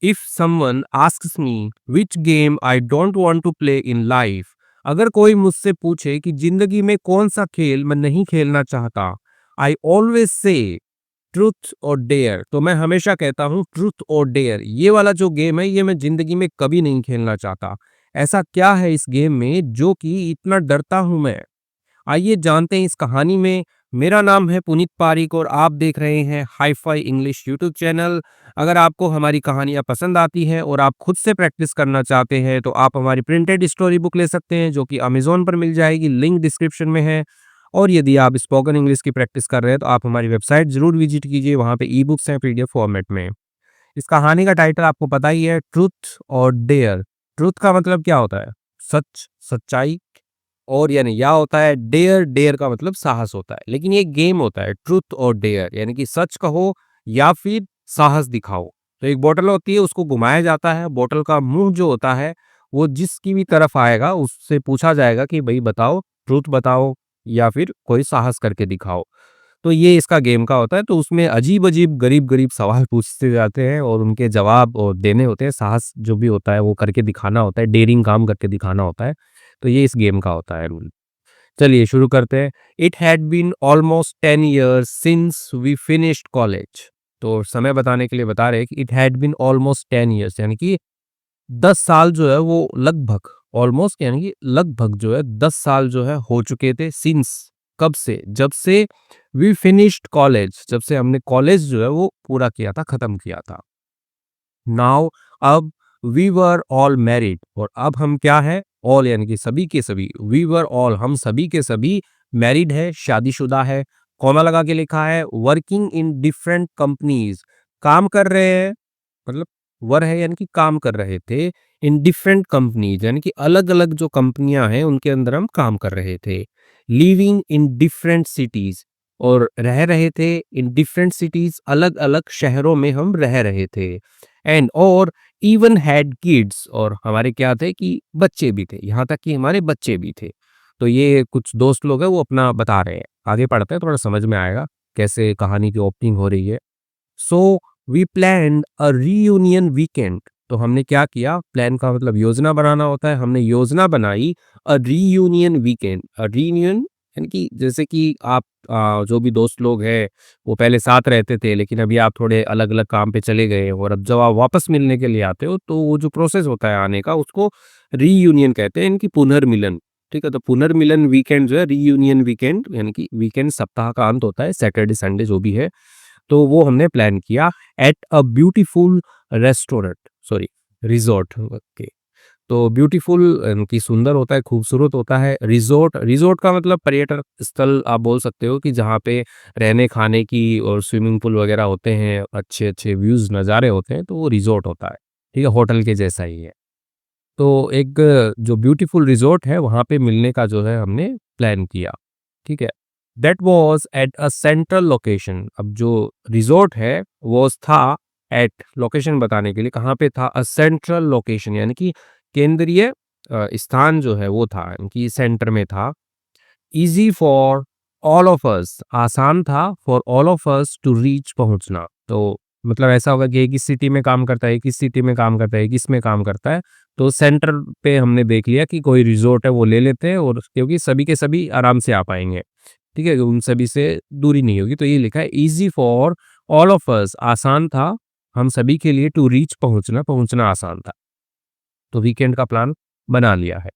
If someone asks me which game I don't want to play in life, अगर कोई मुझसे पूछे कि जिंदगी में कौन सा खेल मैं नहीं खेलना चाहता, आई ऑलवेज से ट्रूथ और डेयर, तो मैं हमेशा कहता हूँ ट्रूथ और डेयर, ये वाला जो गेम है ये मैं जिंदगी में कभी नहीं खेलना चाहता। ऐसा क्या है इस गेम में जो कि इतना डरता हूं मैं? आइए जानते हैं इस कहानी में। मेरा नाम है पुनीत पारिक और आप देख रहे हैं hi fi English YouTube channel. अगर आपको हमारी कहानियाँ पसंद आती हैं और आप खुद से प्रैक्टिस करना चाहते हैं तो आप हमारी प्रिंटेड स्टोरी बुक ले सकते हैं जो कि अमेज़न पर मिल जाएगी, लिंक डिस्क्रिप्शन में है। और यदि आप स्पोकन इंग्लिश की प्रैक्टिस कर रहे हैं तो आप हमारी वेबसाइट ज़रूर विजिट कीजिए, वहाँ पे ई बुक्स हैं पीडीएफ फॉर्मेट में। इस कहानी का टाइटल आपको पता ही है, ट्रुथ और डेयर। ट्रुथ का मतलब क्या होता है? सच, सच्चाई। और यानी या होता है डेयर, डेयर का मतलब साहस होता है। लेकिन ये गेम होता है ट्रुथ और डेयर, यानी कि सच कहो या फिर साहस दिखाओ। तो एक बोतल होती है, उसको घुमाया जाता है, बोतल का मुंह जो होता है वो जिसकी भी तरफ आएगा उससे पूछा जाएगा कि भाई बताओ, ट्रुथ बताओ या फिर कोई साहस करके दिखाओ। तो ये इसका गेम का होता है। तो उसमें अजीब-अजीब, गरीब-गरीब सवाल पूछते जाते हैं और उनके जवाब और देने होते हैं। साहस जो भी होता है वो करके दिखाना होता है, डेयरिंग काम करके दिखाना होता है। तो ये इस गेम का होता है रूल। चलिए शुरू करते हैं। It had been almost 10 years since we finished college. तो समय बताने के लिए बता रहे हैं कि it had been almost 10 years, यानी कि 10 साल जो है वो लगभग, ऑलमोस्ट यानी कि लगभग जो है 10 साल जो है हो चुके थे। सिंस कब से? जब से वी फिनिश्ड कॉलेज, जब से हमने कॉलेज जो है वो पूरा किया था, खत्म किया था। नाउ अब वी वर ऑल मैरिड, और अब हम क्या है? ऑल यानी कि सभी के सभी, वी वर ऑल हम सभी के सभी मैरिड है, शादीशुदा है। कॉमा लगा के लिखा है वर्किंग इन डिफरेंट कंपनीज, काम कर रहे हैं, मतलब वर है यानी कि काम कर रहे थे। इन डिफरेंट कंपनीज यानी कि अलग अलग जो कंपनियां हैं उनके अंदर हम काम कर रहे थे। लिविंग इन डिफरेंट सिटीज, और रह रहे थे इन डिफरेंट सिटीज, अलग अलग शहरों में हम रह रहे थे। एंड और इवन हैड किड्स, और हमारे क्या थे कि बच्चे भी थे, यहाँ तक कि हमारे बच्चे भी थे। तो ये कुछ दोस्त लोग हैं वो अपना बता रहे हैं। आगे पढ़ते हैं, थोड़ा समझ में आएगा कैसे कहानी की ओपनिंग हो रही है। So we planned a reunion weekend, तो हमने क्या किया? प्लान का मतलब योजना बनाना होता है। हमने योजना बनाई अ रीयूनियन वीकेंड। अ रीयूनियन यानी कि जैसे कि आप जो भी दोस्त लोग हैं वो पहले साथ रहते थे लेकिन अभी आप थोड़े अलग-अलग काम पे चले गए हो और अब जब आप वापस मिलने के लिए आते हो तो वो जो प्रोसेस होता है आने का उसको रीयूनियन कहते हैं, इनकी पुनर्मिलन। ठीक है? तो पुनर्मिलन वीकेंड जो है, रीयूनियन वीकेंड यानी कि वीकेंड सप्ताह का अंत होता है, सैटरडे संडे जो भी है। तो वो हमने प्लान किया at a beautiful restaurant, sorry resort. Okay. तो ब्यूटीफुल यानी कि सुंदर होता है, खूबसूरत होता है। रिज़ॉर्ट, रिज़ॉर्ट का मतलब पर्यटक स्थल आप बोल सकते हो कि जहाँ पे रहने खाने की और स्विमिंग पूल वगैरह होते हैं, अच्छे-अच्छे व्यूज़ नज़ारे होते हैं, तो वो रिज़ॉर्ट होता है। ठीक है? होटल के जैसा ही है। तो एक जो ब्यूटीफुल रिज़ॉर्ट है वहाँ पे मिलने का जो है हमने प्लान किया। ठीक है? That was at a central location. अब जो रिज़ॉर्ट है वाज़ था एट, लोकेशन बताने के लिए कहाँ पे था? अ सेंट्रल लोकेशन यानी कि केंद्रीय स्थान जो है वो था, यानी कि सेंटर में था। Easy for all of us, आसान था for all of us to reach, पहुँचना। तो मतलब ऐसा होगा कि एक इस सिटी में काम करता है, एक इस सिटी में काम करता है, एक इसमें काम करता है। तो सेंटर पे हमने देख लिया कि कोई रिज़ॉर्ट है वो ले लेते हैं, और क्योंकि सभी के सभी आराम से आ पाएँगे। ठीक है? उन सभी से दूरी नहीं होगी। तो ये लिखा है easy for all of us, आसान था हम सभी के लिए, टू रीच, पहुँचना, पहुँचना आसान था। तो वीकेंड का प्लान बना लिया है।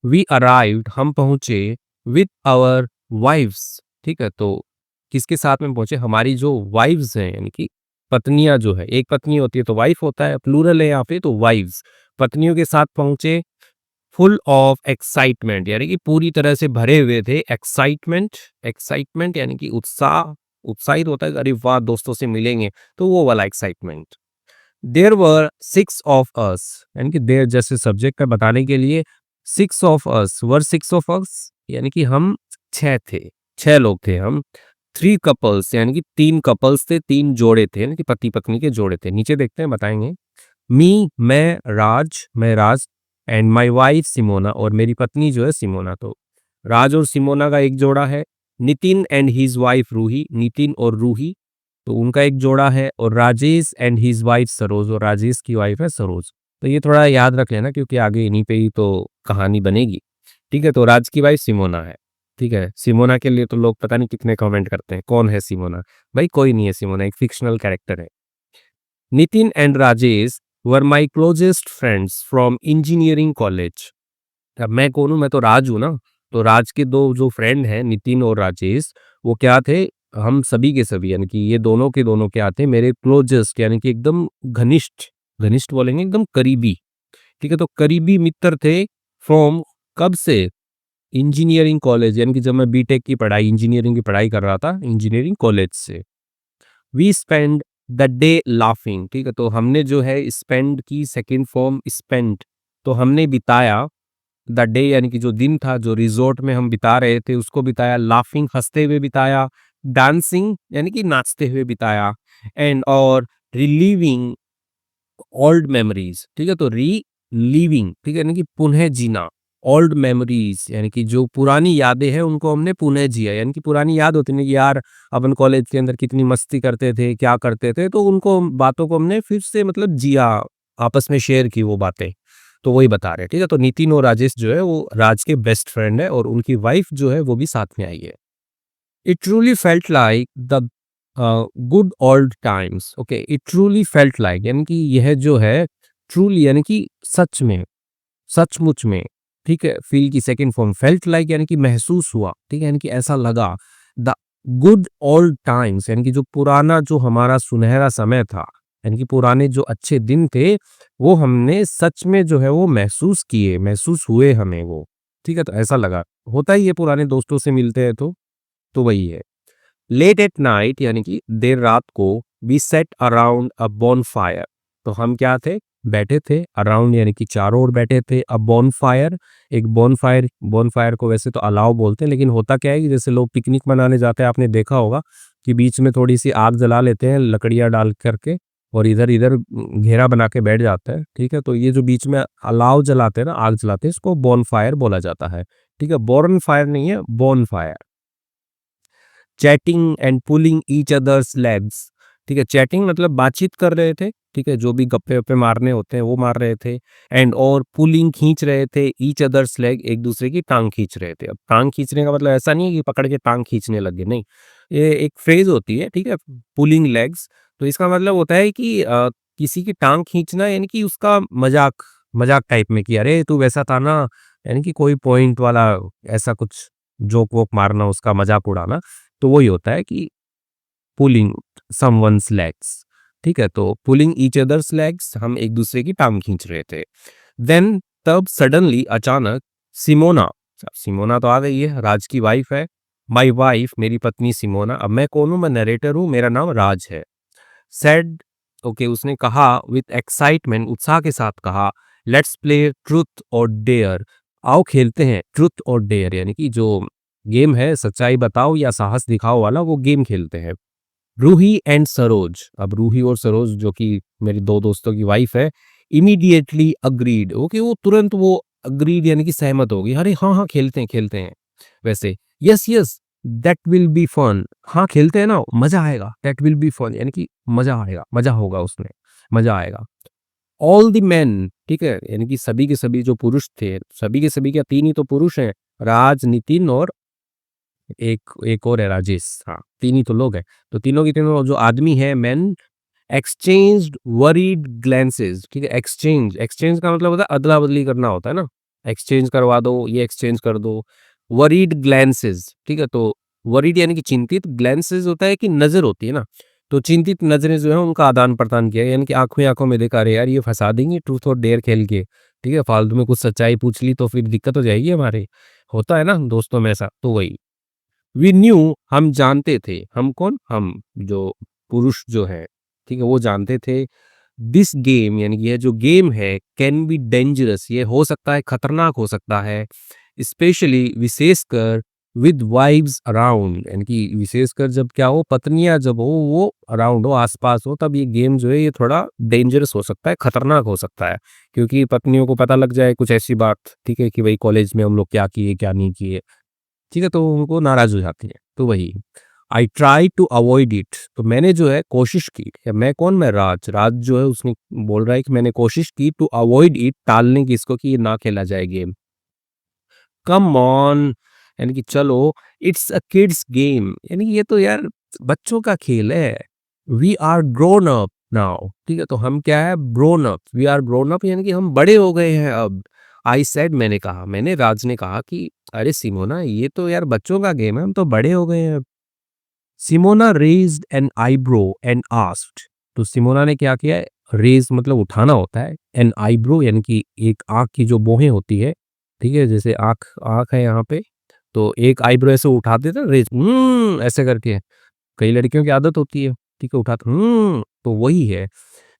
वी अराइव्ड, हम पहुँचे, विथ आवर वाइव्स। ठीक है? तो किसके साथ में पहुँचे? हमारी जो वाइव्स हैं यानी कि पत्नियाँ जो है, एक पत्नी होती है तो वाइफ होता है, प्लूरल है यहाँ पे तो वाइव्स। पत्नियों के साथ पहुँचे, फुल ऑफ एक्साइटमेंट यानी कि पूरी तरह से भरे हुए थे। एक्साइटमेंट, एक्साइटमेंट यानी कि उत्साह, उत्साहित होता है कि अरे वाह! दोस्तों से मिलेंगे, तो वो वाला excitement. There were 6 of us, यानी कि देयर जैसे सब्जेक्ट है बताने के लिए, 6 of us, were 6 of us यानी कि हम 6 थे, 6 लोग थे हम। 3 कपल्स यानी कि 3 कपल्स थे, 3 जोड़े थे, यानी कि पति-पत्नी के जोड़े थे। नीचे देखते हैं बताएँगे। मैं राज, एंड माय वाइफ सिमोना, और मेरी पत्नी जो है सिमोना। तो राज और सिमोना का एक जोड़ा है। Nitin and his wife Ruhi, Nitin और रूही। तो उनका एक जोड़ा है, और Rajesh and his wife Saroj, और राजेश की वाइफ है सरोज। तो ये थोड़ा याद रख लेना, क्योंकि आगे इन्हीं पे ही तो कहानी बनेगी। ठीक है, तो राज की वाइफ सिमोना है। ठीक है, सिमोना के लिए तो लोग पता नहीं कितने कमेंट करते हैं, कौन है सिमोना? भाई कोई नहीं है सिमोना, एक फिक्शनल कैरेक्टर है। Nitin and Rajesh were my closest friends from engineering college. अब मैं कौन हूँ? मैं तो राज हूँ ना। तो राज के दो जो फ्रेंड हैं, नितिन और राजेश, वो क्या थे? हम सभी के सभी, यानी कि ये दोनों के दोनों क्या थे? मेरे क्लोजेस्ट, यानी कि एकदम घनिष्ठ, घनिष्ठ बोलेंगे एकदम करीबी। ठीक है, तो करीबी मित्र थे। फ्रॉम, कब से? इंजीनियरिंग कॉलेज, यानी कि जब मैं बीटेक की पढ़ाई, इंजीनियरिंग की पढ़ाई कर रहा था इंजीनियरिंग कॉलेज से। We spend the day laughing. ठीक है, तो हमने जो है स्पेंड की सेकेंड फॉर्म स्पेंड, तो हमने बिताया द डे, यानी कि जो दिन था, जो रिजॉर्ट में हम बिता रहे थे उसको बिताया, लाफिंग हंसते हुए बिताया, डांसिंग यानी कि नाचते हुए बिताया, एंड और रिलीविंग ओल्ड मेमोरीज। ठीक है, तो रीलिविंग, ठीक है, यानी कि पुनः जीना, ओल्ड मेमोरीज यानी कि जो पुरानी यादें हैं उनको हमने पुनः जिया, यानी कि पुरानी याद होती है ना कि यार अपन कॉलेज के अंदर कितनी मस्ती करते थे, क्या करते थे, तो उनको बातों को हमने फिर से मतलब जिया, आपस में शेयर की वो बातें। तो वही बता रहे हैं। ठीक है, तो नितिन और राजेश जो है वो राज के बेस्ट फ्रेंड है, और उनकी वाइफ जो है वो भी साथ में आई है। It truly felt like the good old times. Okay, it truly felt like, यानी कि यह जो है ट्रूली यानी कि सच में, सचमुच में। ठीक है, फील की सेकंड फॉर्म फेल्ट लाइक यानी कि महसूस हुआ। ठीक है, यानी कि ऐसा लगा। द गुड ओल्ड टाइम्स यानी कि जो पुराना, जो हमारा सुनहरा समय था, यानी कि पुराने जो अच्छे दिन थे, वो हमने सच में जो है वो महसूस किए, महसूस हुए हमें वो। ठीक है, तो ऐसा लगा। होता ही है, पुराने दोस्तों से मिलते हैं तो वही है। लेट एट नाइट यानी कि देर रात को, we sat around a bonfire. तो हम क्या थे? बैठे थे, अराउंड यानी कि चारों ओर बैठे थे। अ बॉनफायर, एक बॉनफायर, बॉनफायर को वैसे तो अलाव बोलते हैं, लेकिन होता क्या है कि जैसे लोग पिकनिक मनाने जाते हैं, आपने देखा होगा कि बीच में थोड़ी सी आग जला लेते हैं लकड़ियां डाल करके, और इधर इधर घेरा बना के बैठ जाते हैं। ठीक है, तो ये जो बीच में अलाव जलाते हैं ना, आग जलाते हैं, इसको बॉनफायर बोला जाता है। ठीक है, बॉर्न फायर नहीं है, bonfire. Chatting and pulling each others legs. ठीक है, चैटिंग मतलब बातचीत कर रहे थे। ठीक है, जो भी गप्पे वप्पे मारने होते हैं वो मार रहे थे। एंड और पुलिंग खींच रहे थे, ईच अदर्स लेग, एक दूसरे की टांग खींच रहे थे। अब टांग खींचने का मतलब ऐसा नहीं है कि पकड़ के टांग खींचने लगे, नहीं, ये एक फ्रेज होती है। ठीक है, पुलिंग लेग्स, तो इसका मतलब होता है कि किसी की टांग खींचना, यानी कि उसका मजाक, मजाक टाइप में, कि अरे तू वैसा था ना, यानी कि कोई पॉइंट वाला ऐसा कुछ जोक वोक मारना, उसका मजाक उड़ाना। तो वही होता है कि पुलिंग समवन्स लेग्स। ठीक है, तो पुलिंग ईच अदर्स लेग्स, हम एक दूसरे की टांग खींच रहे थे। देन, तब सडनली, अचानक, सिमोना, सिमोना तो आ गई है, राज की वाइफ है। माई वाइफ, मेरी पत्नी सिमोना। अब मैं कौन हूं? मैं नरेटर हूं, मेरा नाम राज है। सेड, ओके, उसने कहा विथ एक्साइटमेंट, उत्साह के साथ कहा, लेट्स प्ले ट्रूथ और डेयर। आओ खेलते हैं ट्रूथ और डेयर, यानी कि जो गेम है सच्चाई बताओ या साहस दिखाओ वाला, वो गेम खेलते हैं। रूही एंड सरोज, अब रूही और सरोज जो कि मेरी दो दोस्तों की वाइफ है, इमीडिएटली अग्रीड। ओके, वो तुरंत वो अग्रीड यानी कि सहमत हो गई। अरे हाँ हाँ, खेलते हैं खेलते हैं। वैसे yes yes, that will be fun. हाँ खेलते हैं ना, मजा आएगा। दैट विल बी फन यानी कि मजा आएगा, मजा होगा उसमें, मजा आएगा। ऑल द मेन, ठीक है, यानी कि सभी के सभी जो पुरुष थे, सभी के सभी क्या, तीन ही तो पुरुष हैं, राज, नितिन और एक एक और है राजेश। हाँ, तीन ही तो लोग हैं। तो तीनों के तीनों जो आदमी है, मेन, एक्सचेंज्ड वरीड ग्लैंसेस। ठीक है, एक्सचेंज, एक्सचेंज का मतलब होता है अदला बदली करना, होता है ना, एक्सचेंज करवा दो, ये एक्सचेंज कर दो। वरीड ग्लैंसेस, ठीक है, तो वरीड यानी कि चिंतित, ग्लैंसेस होता है कि नजर होती है ना, तो चिंतित नजरें जो है उनका आदान प्रदान किया, यानी कि आंखों ही आंखों में देखा, अरे यार ये फंसा देंगे ट्रूथ और डेयर खेल के। ठीक है, फालतू में कुछ सच्चाई पूछ ली तो फिर दिक्कत हो जाएगी हमारे। होता है ना दोस्तों में ऐसा, तो वही। वी न्यू, हम जानते थे, हम कौन? हम जो पुरुष जो है, ठीक है, वो जानते थे। दिस गेम यानी कि यह जो गेम है, कैन बी डेंजरस, ये हो सकता है खतरनाक हो सकता है। स्पेशली, विशेषकर, विद वाइब्स अराउंड, यानी कि विशेषकर जब क्या हो, पत्नियां जब हो, वो अराउंड हो, आसपास हो, तब ये गेम जो है ये थोड़ा डेंजरस हो सकता है, खतरनाक हो सकता है। क्योंकि पत्नियों को पता लग जाए कुछ ऐसी बात, ठीक है, कि भाई कॉलेज में हम लोग क्या किए क्या नहीं किए। ठीक है, तो उनको नाराज हो जाती है, तो वही। I try to avoid it, तो मैंने जो है कोशिश की, या मैं कौन, मैं राज, राज जो है उसने बोल रहा है कि मैंने कोशिश की टू अवॉइड इट, टालने की इसको, कि ये ना खेला जाए गेम। कम ऑन, यानी कि चलो, इट्स अ किड्स गेम, यानी कि ये तो यार बच्चों का खेल है। We are grown up now, ठीक है, तो हम क्या है, grown up, we are grown up, यानी कि हम बड़े हो गए हैं अब। आई सेड, मैंने कहा, मैंने, राज ने कहा कि अरे सिमोना, ये तो यार बच्चों का गेम है, हम तो बड़े हो गए हैं। Simona raised an eyebrow and asked, तो सिमोना ने क्या किया, रेज मतलब उठाना होता है, एन आईब्रो यानी कि एक आंख की जो बोहें होती है, ठीक है, जैसे आंख, आंख है यहाँ पे, तो एक आईब्रो ऐसे उठाते थे रेज, ऐसे करके, कई लड़कियों की आदत होती है, ठीक है, उठाते, तो वही है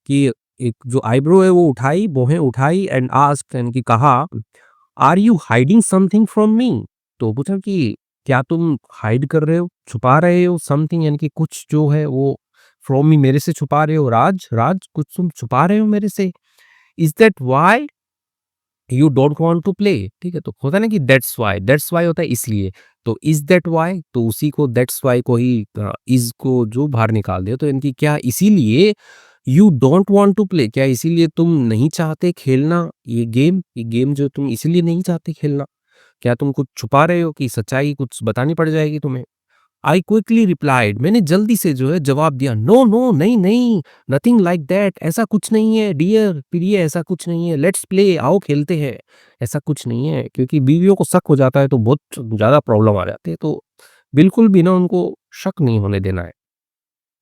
कि एक जो आईब्रो है वो उठाई, बोहें उठाई, एंड आस्क्ड यानी कि कहा, are you hiding something from me, तो पूछा कि क्या तुम हाइड कर रहे हो, छुपा रहे हो, समथिंग यानी कि कुछ जो है वो, फ्रॉम मी मेरे से छुपा रहे हो, राज, राज कुछ तुम छुपा रहे हो मेरे से, is that why you don't want to play, ठीक है, तो होता है ना कि दैट्स वाई होता है इसलिए, तो इज दैट वाई, तो उसी को दैट्स वाई को ही इज को जो बाहर निकाल दिया, तो इनकी क्या इसीलिए, you don't want to play, क्या इसीलिए तुम नहीं चाहते खेलना ये गेम जो तुम इसीलिए नहीं चाहते खेलना, क्या तुम कुछ छुपा रहे हो कि सच्चाई कुछ बतानी पड़ जाएगी तुम्हें। आई क्विकली रिप्लाइड, मैंने जल्दी से जो है जवाब दिया, नो नो, नहीं नहीं, नथिंग लाइक दैट, ऐसा कुछ नहीं है डियर, प्रिय, ऐसा कुछ नहीं है, लेट्स प्ले, आओ खेलते हैं, ऐसा कुछ नहीं है, क्योंकि बीवियों को शक हो जाता है तो बहुत ज़्यादा प्रॉब्लम आ जाती है, तो बिल्कुल भी ना उनको शक नहीं होने देना है।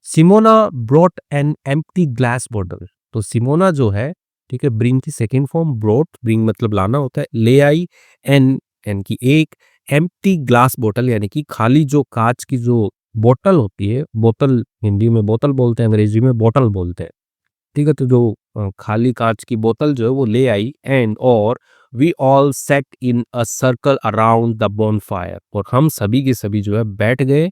Simona brought an empty glass bottle, तो सिमोना जो है, ठीक है, ब्रिंग की सेकंड फॉर्म, ब्रॉट, ब्रिंग मतलब लाना होता है, ले आई, एन, यानी कि एक, एम्प्टी ग्लास बॉटल यानी कि खाली जो कांच की जो बोतल होती है, बोतल हिंदी में बोतल बोलते हैं, अंग्रेजी में बोतल बोलते हैं, ठीक है, तो जो खाली कांच की बोतल जो है वो ले आई, एंड और we all sat in a circle around the bonfire, और हम सभी के सभी जो है बैठ गए,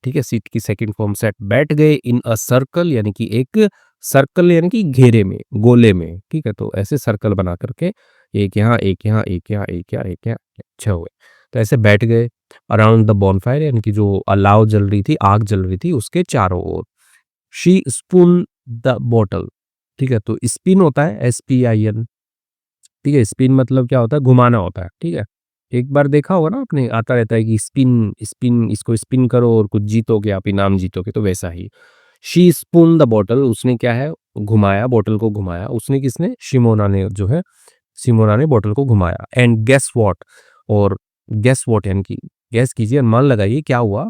ठीक है, सीट की सेकंड फॉर्म सेट, बैठ गए इन अ सर्कल यानी कि एक सर्कल यानी कि घेरे में, गोले में, ठीक है, तो ऐसे सर्कल बना करके, एक यहाँ, एक यहाँ, एक यहाँ, एक यहाँ, एक यहाँ, 6 हुए, तो ऐसे बैठ गए अराउंड द बॉनफायर, यानी कि जो अलाव जल रही थी, आग जल रही थी उसके चारों ओर। शी स्पून द बॉटल, ठीक है, तो स्पिन होता है, SPIN, ठीक है, स्पिन मतलब क्या होता है, घुमाना होता है, ठीक है, एक बार देखा होगा ना आपने, आता रहता है कि स्पिन स्पिन, इसको स्पिन करो और कुछ जीतोगे, आप इनाम जीतोगे, तो वैसा ही। शी स्पून द बॉटल, उसने क्या है, घुमाया, बॉटल को घुमाया, उसने, किसने, शिमोना ने जो है, सिमोना ने बॉटल को घुमाया, एंड गेस व्हाट, और गेस व्हाट यानी कि गेस कीजिए, अनुमान लगाइए क्या हुआ,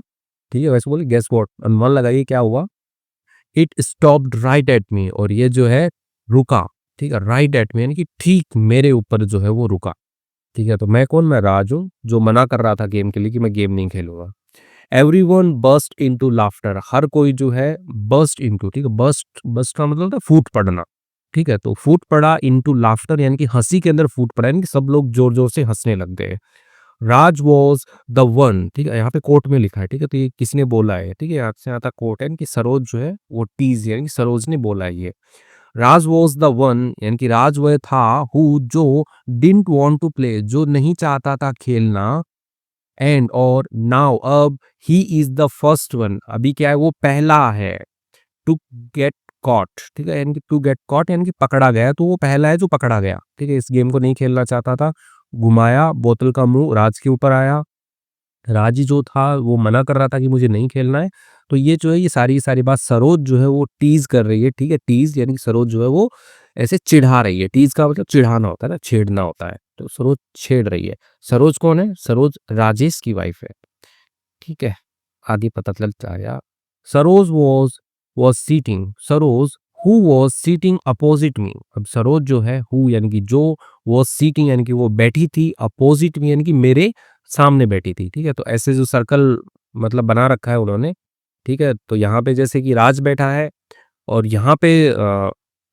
ठीक है, वैसे बोले गेस व्हाट, अनुमान लगाइए क्या हुआ, it stopped right at me, और ये जो है रुका, ठीक है, राइट एट मी यानी कि ठीक मेरे ऊपर जो है वो रुका, ठीक है, तो मैं कौन, मैं राज हूँ जो मना कर रहा था गेम के लिए कि मैं गेम नहीं खेलूंगा। एवरीवन बर्स्ट इनटू लाफ्टर, हर कोई जो है बर्स्ट इनटू, ठीक है, बर्स्ट, बर्स्ट का मतलब होता है फूट पड़ना, ठीक है, तो फूट पड़ा इनटू लाफ्टर यानी कि हंसी के अंदर फूट पड़ा, यानी कि सब लोग जोर जोर से हंसने लग गए। राज वॉज द वन, ठीक है, यहाँ पे कोर्ट में लिखा है, ठीक है, तो ये किसने बोला है, ठीक है, यहाँ से आता कोर्ट है कि सरोज जो है वो टीज, यानी कि सरोज ने बोला है ये। राज वॉज द वन, यानी कि राज वह था, हु जो डिडंट वांट टू प्ले, जो नहीं चाहता था खेलना, एंड और नाउ अब, he is the first one, अभी क्या है, वो पहला है, टू गेट कॉट, ठीक है, यानी कि टू गेट कॉट यानी कि पकड़ा गया, तो वो पहला है जो पकड़ा गया, ठीक है, इस गेम को नहीं खेलना चाहता था, घुमाया, बोतल का मुंह राज के ऊपर आया, राजी जो था वो मना कर रहा था कि मुझे नहीं खेलना है, तो ये जो है ये सारी बात सरोज जो है वो टीज कर रही है, ठीक है, टीज यानी कि सरोज जो है वो ऐसे चिढ़ा रही है, टीज का मतलब चिढ़ाना होता है ना, छेड़ना होता है, तो सरोज छेड़ रही है। सरोज कौन है, सरोज राजेश की वाइफ है, ठीक है, आदि पता चलता है यार। Saroj was sitting, Saroj who was sitting opposite me, अब सरोज जो है हु यानी कि जो, वॉज सीटिंग यानी कि वो बैठी थी, अपोजिट मी यानी कि मेरे सामने बैठी थी, ठीक है, तो ऐसे जो सर्कल मतलब बना रखा है उन्होंने, ठीक है, तो यहाँ पे जैसे कि राज बैठा है, और यहाँ पे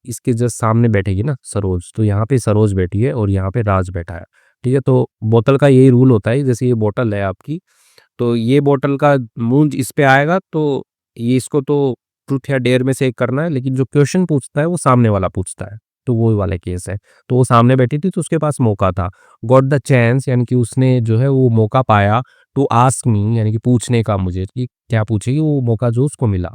इसके जस्ट सामने बैठेगी ना सरोज, तो यहाँ पे सरोज बैठी है और यहाँ पे राज बैठा है, ठीक है, तो बोतल का यही रूल होता है, जैसे ये बोतल है आपकी, तो ये बोतल का मूंज इस पे आएगा, तो ये इसको तो ट्रूथ या डेयर में से एक करना है, लेकिन जो क्वेश्चन पूछता है वो सामने वाला पूछता है, तो वो वाला केस है, तो वो सामने बैठी थी तो उसके पास मौका था, गॉट द चांस यानी कि उसने जो है वो मौका पाया, टू आस्क मी यानी कि पूछने का मुझे कि क्या पूछेगी, वो मौका जो उसको मिला।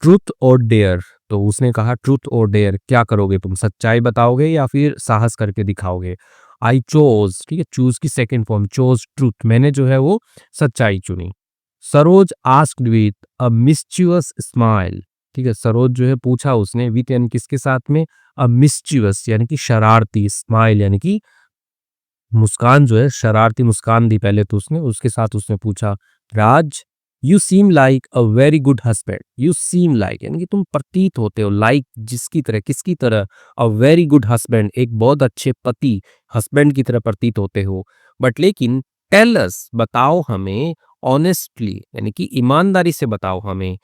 ट्रुथ और डेयर, तो उसने कहा ट्रुथ और डेयर, क्या करोगे तुम, सच्चाई बताओगे या फिर साहस करके दिखाओगे। आई चोज, ठीक है, चूज की सेकंड फॉर्म, चोज ट्रुथ, मैंने जो है वो सच्चाई चुनी। Saroj asked with a mischievous smile, ठीक है, सरोज जो है पूछा उसने विथ यानी किसके साथ में, अ मिस्चीवस यानी कि शरारती, स्माइल यानी कि मुस्कान जो है, शरारती मुस्कान दी पहले तो उसने, उसके साथ उसने पूछा, Raj you seem like a very good husband, you seem like यानी कि तुम प्रतीत होते हो, लाइक जिसकी तरह, किसकी तरह, अ वेरी गुड हस्बैंड एक बहुत अच्छे पति, हस्बैंड की तरह प्रतीत होते हो। बट लेकिन टेल अस बताओ हमें, ऑनेस्टली यानी कि ईमानदारी से बताओ हमें,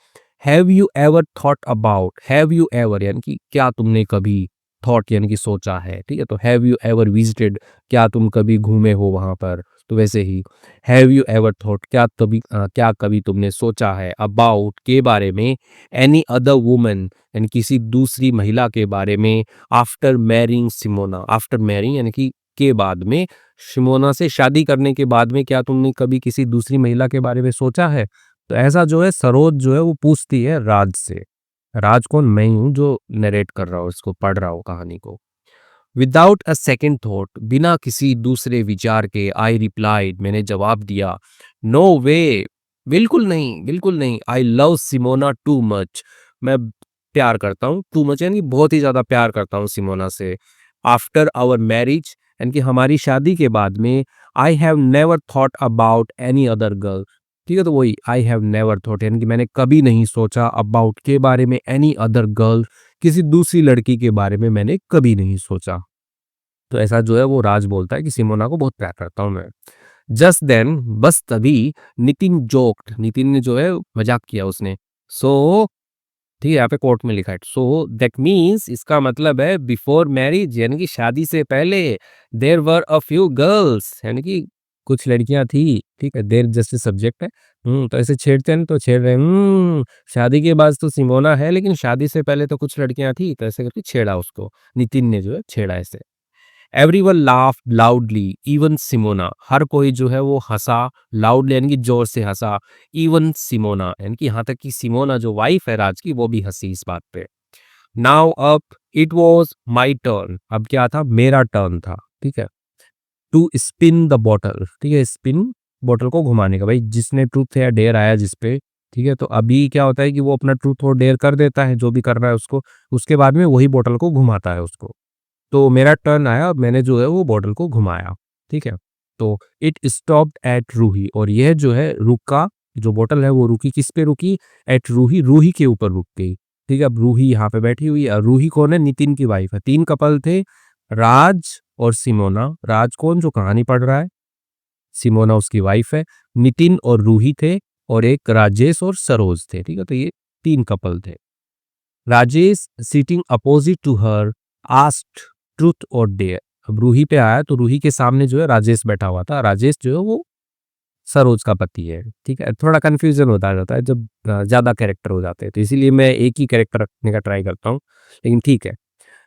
have you ever thought about, have you ever यानी कि क्या तुमने कभी, थॉट यानी कि सोचा है, ठीक है, तो हैव यू एवर विजिटेड, क्या तुम कभी घूमे हो वहां पर, तो वैसे he have you ever thought, क्या कभी तुमने सोचा है, अबाउट के बारे में, एनी अदर वुमन यानी किसी दूसरी महिला के बारे में, after marrying Simona, after marrying यानी कि के बाद में, सिमोना से शादी करने के बाद में क्या तुमने कभी किसी दूसरी महिला के बारे में सोचा है। तो ऐसा जो है सरोज जो है वो पूछती है राज से। राज कौन, मैं ही हूँ जो नरेट कर रहा हूँ, इसको पढ़ रहा हूँ कहानी को। विदाउट अ सेकेंड थॉट, बिना किसी दूसरे विचार के, आई रिप्लाइड मैंने जवाब दिया, नो वे, बिल्कुल नहीं, बिल्कुल नहीं, I love Simona too much, मैं प्यार करता हूँ, टू मच यानी बहुत ही ज्यादा प्यार करता हूँ सिमोना से। आफ्टर आवर मैरिज यानी कि हमारी शादी के बाद में, I have never thought about any other girl, ठीक है, तो वही आई हैव नेवर थॉट यानी कि मैंने कभी नहीं सोचा, अबाउट के बारे में, एनी अदर गर्ल किसी दूसरी लड़की के बारे में मैंने कभी नहीं सोचा। तो ऐसा जो है वो राज बोलता है कि सिमोना को बहुत प्यार करता हूँ मैं। जस्ट देन, बस तभी, नितिन जोक्ड, नितिन ने जो है मजाक किया उसने। सो, ठीक है, यहाँ पे कोर्ट में लिखा है, सो दैट मीन्स इसका मतलब है बिफोर मैरिज यानी कि शादी से पहले, देर वर अ फ्यू गर्ल्स यानी कि कुछ लड़कियां थी, ठीक है, देर जैसे सब्जेक्ट है। तो ऐसे छेड़ते हैं ना, तो छेड़ रहे हैं, शादी के बाद तो सिमोना है लेकिन शादी से पहले तो कुछ लड़कियां थी, तो ऐसे करके छेड़ा उसको, नितिन ने जो है छेड़ा ऐसे। Everyone laugh loudly even Simona, हर कोई जो है वो हंसा, लाउडली यानी कि जोर से हंसा, इवन सिमोना यानी कि यहाँ तक कि सिमोना जो वाइफ है राज की वो भी हंसी इस बात पे। Now up, it was my turn, अब क्या था, मेरा टर्न था, ठीक है, टू स्पिन द बॉटल, ठीक है, स्पिन बॉटल को घुमाने का, भाई जिसने ट्रूथ या डेयर आया जिस पे, ठीक है, तो अभी क्या होता है कि वो अपना ट्रूथ और डेयर कर देता है जो भी कर रहा है उसको, उसके बाद में वही बॉटल को घुमाता है उसको। तो मेरा टर्न आया, अब मैंने जो है वो बॉटल को घुमाया, ठीक है, तो इट स्टॉप्ड एट रूही, और यह जो है रुका, जो बॉटल है वो रुकी, किस पे रुकी, एट रूही, रूही के ऊपर रुक गई, ठीक है। अब रूही यहाँ पे बैठी हुई है, रूही कौन है, नितिन की वाइफ है, तीन कपल थे, राज और सिमोना, राज कौन जो कहानी पढ़ रहा है, सिमोना उसकी वाइफ है, नितिन और रूही थे, और एक राजेश और सरोज थे, ठीक है, तो ये तीन कपल थे। Rajesh sitting opposite to her asked truth और डेयर, अब रूही पे आया तो रूही के सामने जो है राजेश बैठा हुआ था, राजेश जो है वो सरोज का पति है, ठीक है, थोड़ा कंफ्यूजन होता रहता है जब ज्यादा कैरेक्टर हो जाते हैं, तो इसीलिए मैं एक ही कैरेक्टर रखने का ट्राई करता हूँ, लेकिन ठीक है।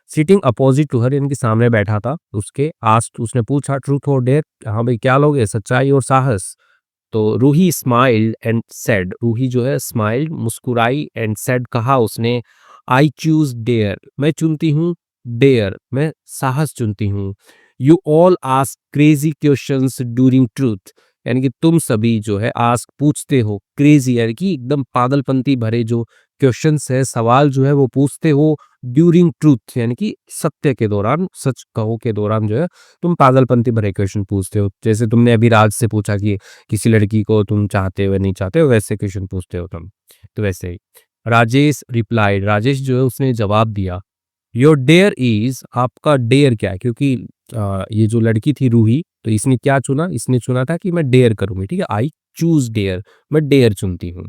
सिटिंग अपोजिट टू हर यानी कि सामने बैठा था उसके, आस्क्ड उसने पूछा ट्रूथ और डेयर, हाँ भाई क्या लोगे, सच्चाई और साहस। तो Ruhi smiled and said, Ruhi जो है स्माइल्ड मुस्कुराई, एंड सेड कहा उसने, आई चूज डेयर, मैं चुनती हूँ डेयर, मैं साहस चुनती हूँ। You all ask crazy questions during truth, यानी कि तुम सभी जो है आस्क पूछते हो, क्रेजी यानी कि एकदम पागलपंती भरे जो क्वेश्चंस है, सवाल जो है वो पूछते हो, ड्यूरिंग ट्रूथ यानी कि सत्य के दौरान, सच कहो के दौरान जो है तुम पागलपंती भरे क्वेश्चन पूछते हो, जैसे तुमने अभी राज से पूछा कि किसी लड़की को तुम चाहते हो या नहीं चाहते हो, वैसे क्वेश्चन पूछते हो तुम, तो वैसे ही। राजेश रिप्लाइड, राजेश जो है उसने जवाब दिया, योर डेयर इज, आपका डेयर क्या है, क्योंकि ये जो लड़की थी रूही, तो इसने क्या चुना, इसने चुना था कि मैं डेयर करूंगी, ठीक है, आई चूज डेयर, मैं डेयर चुनती हूँ।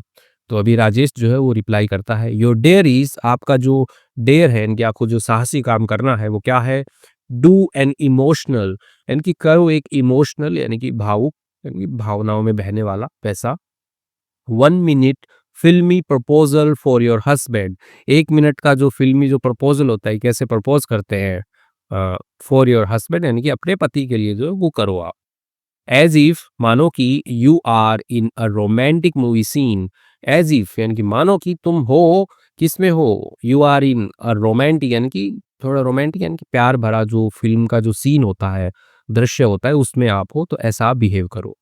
तो अभी राजेश जो है वो रिप्लाई करता है, योर डेयर इज, आपका जो डेयर है, यानी आपको जो साहसी काम करना है वो क्या है, डू एन इमोशनल, यानी कि करो एक इमोशनल यानी कि भावुक, यानी कि भावनाओं में बहने वाला वैसा, 1 मिनट फिल्मी proposal for your husband, 1 minute का जो फिल्मी जो प्रपोजल होता है, कैसे प्रपोज करते हैं फॉर योर हस्बैंड यानी कि अपने पति के लिए जो है वो करो आप। एज इफ मानो कि you are in a romantic movie scene, as if यानी कि मानो कि तुम हो, किस में हो, you are in a romantic यानी कि थोड़ा रोमांटिक यानी कि प्यार भरा जो फिल्म का जो सीन होता है, दृश्य होता है, उसमें आप हो, तो ऐसा आप बिहेव करो।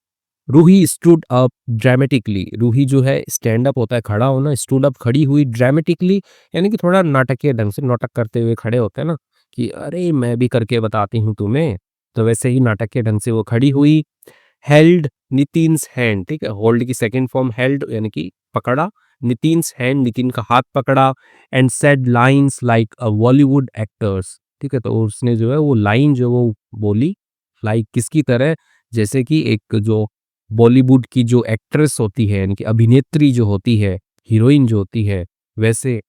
Ruhi stood up dramatically, Ruhi जो है स्टैंड अप होता है खड़ा होना, स्टूड अप खड़ी हुई, ड्रामेटिकली यानी कि थोड़ा नाटकीय ढंग से नाटक करते हुए खड़े होते हैं ना, कि अरे मैं भी करके बताती हूँ तुम्हें, तो वैसे ही नाटकीय ढंग से वो खड़ी हुई। हेल्ड नितिन्स हैंड, ठीक है, होल्ड की सेकंड फॉर्म हेल्ड यानी कि पकड़ा, नितिन्स हैंड नितिन का हाथ पकड़ा, and said lines like a Bollywood actors, ठीक है, तो उसने जो है वो लाइन जो वो बोली, लाइक किसकी तरह, जैसे कि एक जो बॉलीवुड की जो एक्ट्रेस होती है, यानी कि अभिनेत्री जो होती है, हीरोइन जो होती है, वैसे